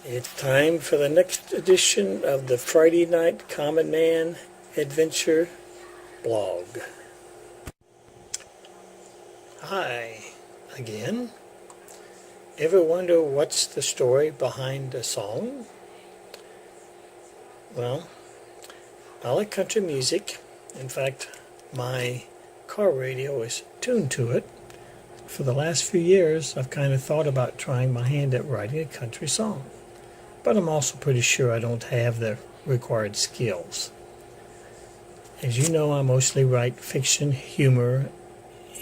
It's time for the next edition of the Friday Night Common Man Adventure blog. Hi again. Ever wonder what's the story behind a song? Well, I like country music. In fact, my car radio is tuned to it. For the last few years, I've kind of thought about trying my hand at writing a country song. But I'm also pretty sure I don't have the required skills. As you know, I mostly write fiction, humor,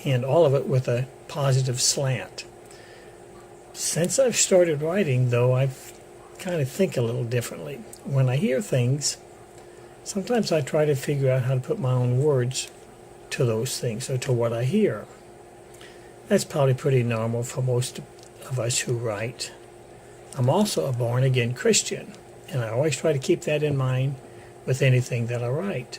and all of it with a positive slant. Since I've started writing, though, I've kind of think a little differently. When I hear things, sometimes I try to figure out how to put my own words to those things or to what I hear. That's probably pretty normal for most of us who write. I'm also a born-again Christian, and I always try to keep that in mind with anything that I write.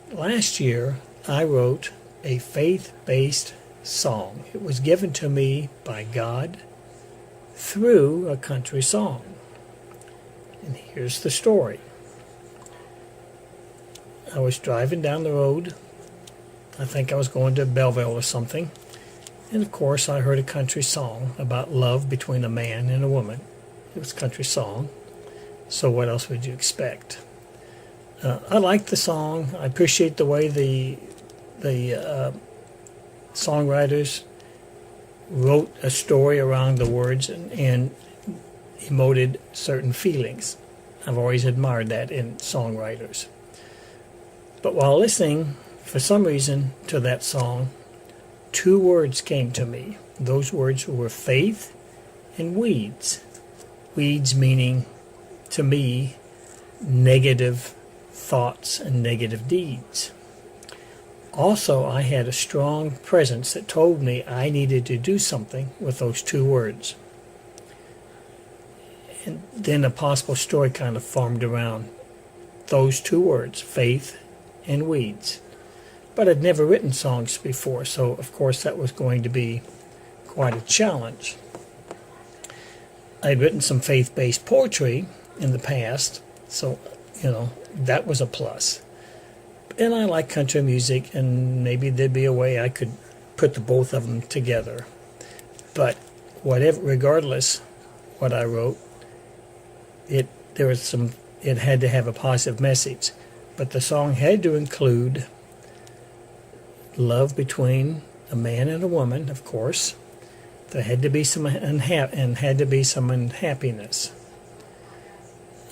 Last year, I wrote a faith-based song. It was given to me by God through a country song. And here's the story. I was driving down the road. I think I was going to Belleville or something. And of course, I heard a country song about love between a man and a woman. It was a country song, so what else would you expect? I liked the song. I appreciate the way the songwriters wrote a story around the words and emoted certain feelings. I've always admired that in songwriters. But while listening, for some reason, to that song, two words came to me. Those words were faith and weeds. Weeds meaning, to me, negative thoughts and negative deeds. Also, I had a strong presence that told me I needed to do something with those two words. And then a possible story kind of formed around those two words, faith and weeds. But I'd never written songs before, so of course that was going to be quite a challenge. I'd written some faith-based poetry in the past, so, that was a plus. And I like country music, and maybe there'd be a way I could put the both of them together. But regardless what I wrote, it had to have a positive message. But the song had to include love between a man and a woman, of course. There had to be some unhappiness.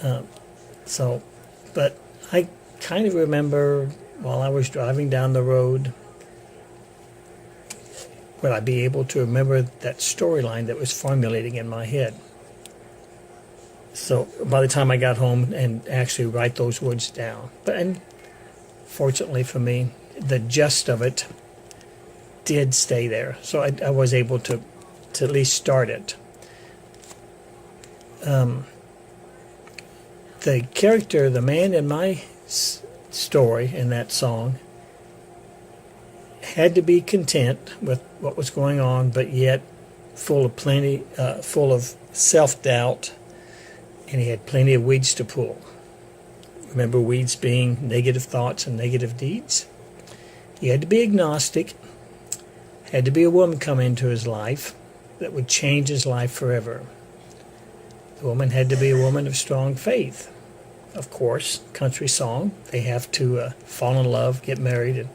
But I kind of remember while I was driving down the road, would I be able to remember that storyline that was formulating in my head? So by the time I got home and actually write those words down, and fortunately for me, the gist of it did stay there, so I was able to at least start it. The character, the man in my story in that song, had to be content with what was going on, but yet full of self-doubt, and he had plenty of weeds to pull. Remember, weeds being negative thoughts and negative deeds? He had to be agnostic, had to be a woman come into his life that would change his life forever. The woman had to be a woman of strong faith. Of course, country song, they have to fall in love, get married. And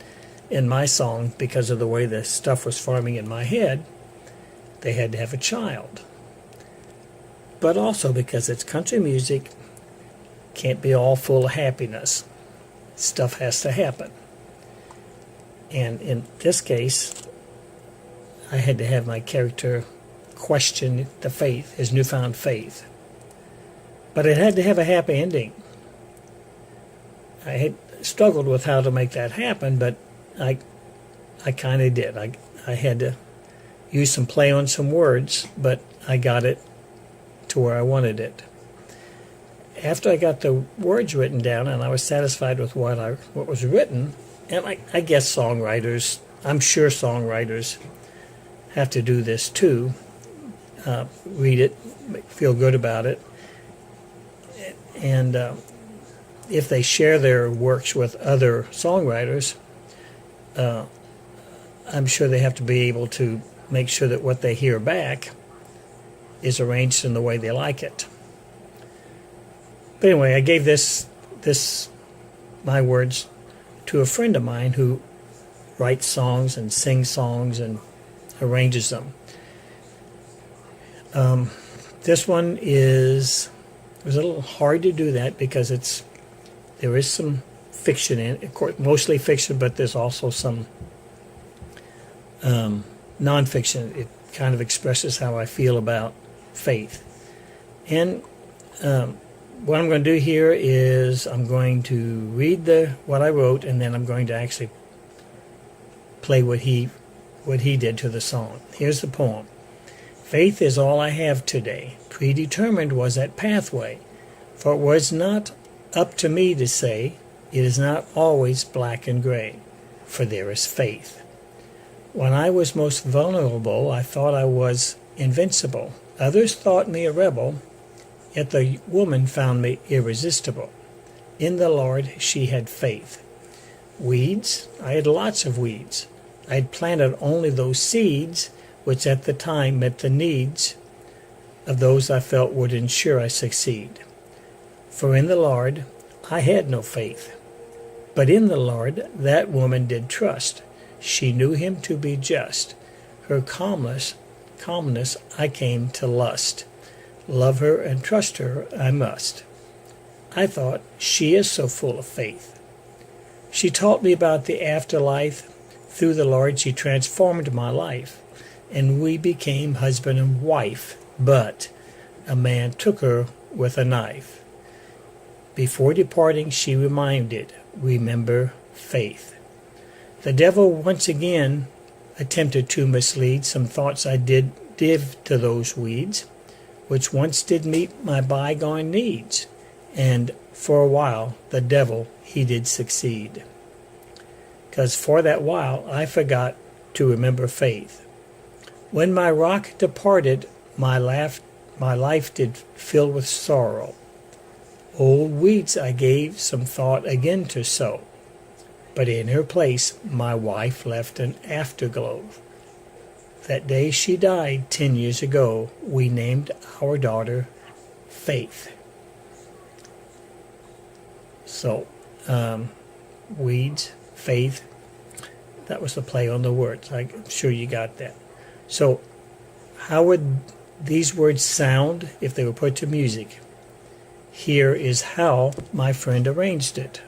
in my song, because of the way the stuff was forming in my head, they had to have a child. But also because it's country music, can't be all full of happiness. Stuff has to happen. And in this case, I had to have my character question the faith, his newfound faith. But it had to have a happy ending. I had struggled with how to make that happen, but I kind of did. I had to use some play on some words, but I got it to where I wanted it. After I got the words written down and I was satisfied with what was written, and I guess I'm sure songwriters have to do this too. read it, feel good about it, and if they share their works with other songwriters, I'm sure they have to be able to make sure that what they hear back is arranged in the way they like it. But anyway, I gave this my words to a friend of mine who writes songs and sings songs and arranges them. This one it was a little hard to do that because there is some fiction in it, of course, mostly fiction, but there's also some nonfiction. It kind of expresses how I feel about faith. And what I'm going to do here is I'm going to read what I wrote, and then I'm going to actually play what he did to the song. Here's the poem. Faith is all I have today. Predetermined was that pathway, for it was not up to me to say, it is not always black and gray, for there is faith. When I was most vulnerable, I thought I was invincible. Others thought me a rebel, yet the woman found me irresistible. In the Lord she had faith. Weeds? I had lots of weeds. I had planted only those seeds which at the time met the needs of those I felt would ensure I succeed. For in the Lord I had no faith. But in the Lord that woman did trust. She knew him to be just. Her calmness I came to lust. Love her and trust her I must. I thought, she is so full of faith. She taught me about the afterlife. Through the Lord she transformed my life, and we became husband and wife. But a man took her with a knife. Before departing she reminded, remember faith. The devil once again attempted to mislead some thoughts I did give to those weeds, which once did meet my bygone needs, and for a while the devil he did succeed. 'Cause for that while I forgot to remember faith. When my rock departed, my life did fill with sorrow. Old weeds I gave some thought again to sow, but in her place my wife left an afterglow. That day she died 10 years ago, we named our daughter Faith. So, weeds, faith, that was the play on the words. I'm sure you got that. So, how would these words sound if they were put to music? Here is how my friend arranged it.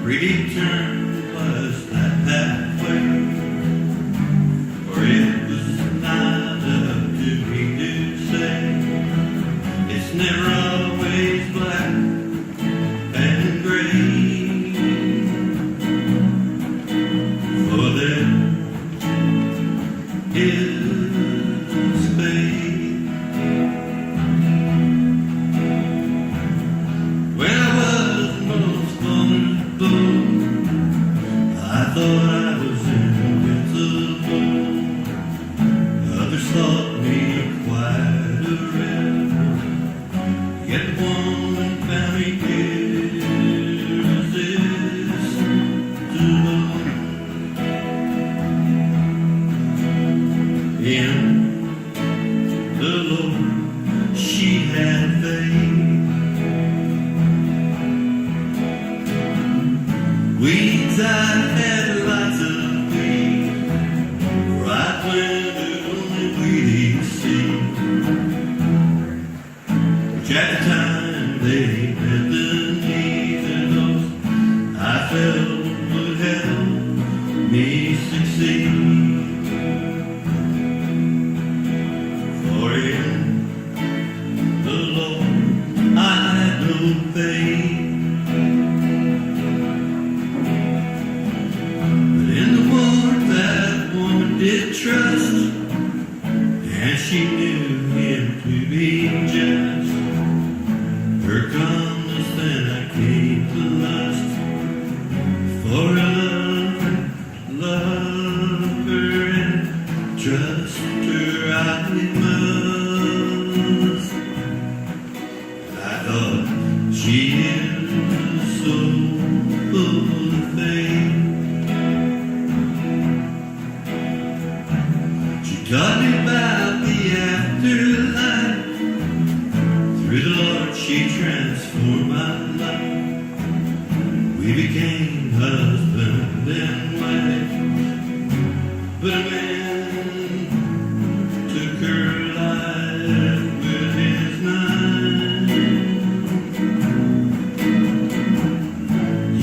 Predetermined was that pathway, for it was not up to me to say, it's never always black and gray, for there is faith. When I was most vulnerable, I thought I was invincible. Others thought me quite a rebel, yet the woman found me irresistible. In the Lord she had faith. Weeds, I had lots of weeds, for I planted only weedy seed. at the time they met the needs and those I felt would help me succeed. For in the Lord I had no faith, but in the one that woman did trust, and she knew him to be just. Her calmness then I came to lust, for I love her and trust her I must. I thought she is so full of faith. She taught me about the afterlife. Through the Lord she transformed my life. We became husband and wife, but a man took her life with his knife.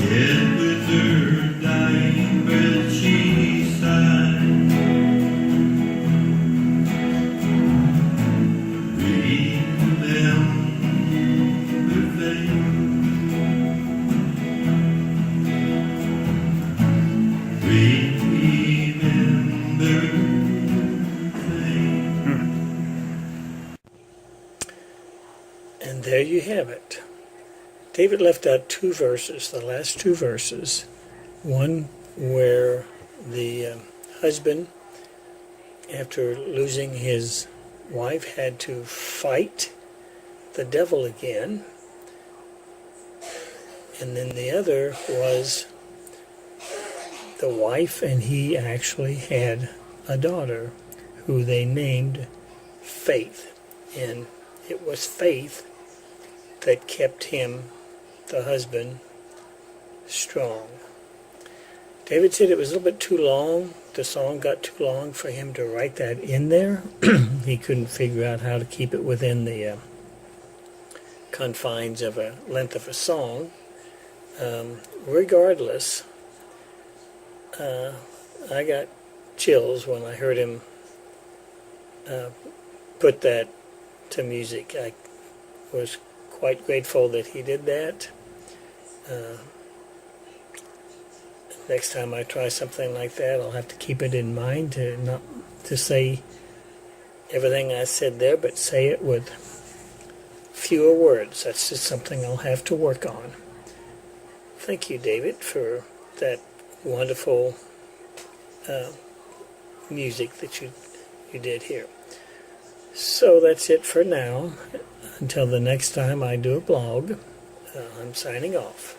Yet with her dying breath she sighed, And there you have it. David left out two verses, the last two verses. One where the husband, after losing his wife, had to fight the devil again. And then the other was the wife and he actually had a daughter who they named Faith. And it was Faith that kept him, the husband, strong. David said it was a little bit too long. The song got too long for him to write that in there. He couldn't figure out how to keep it within the confines of a length of a song. Regardless, I got chills when I heard him put that to music. I was quite grateful that he did that. Next time I try something like that, I'll have to keep it in mind to not to say everything I said there, but say it with fewer words. That's just something I'll have to work on. Thank you, David, for that wonderful music that you did here. So that's it for now. Until the next time I do a blog, I'm signing off.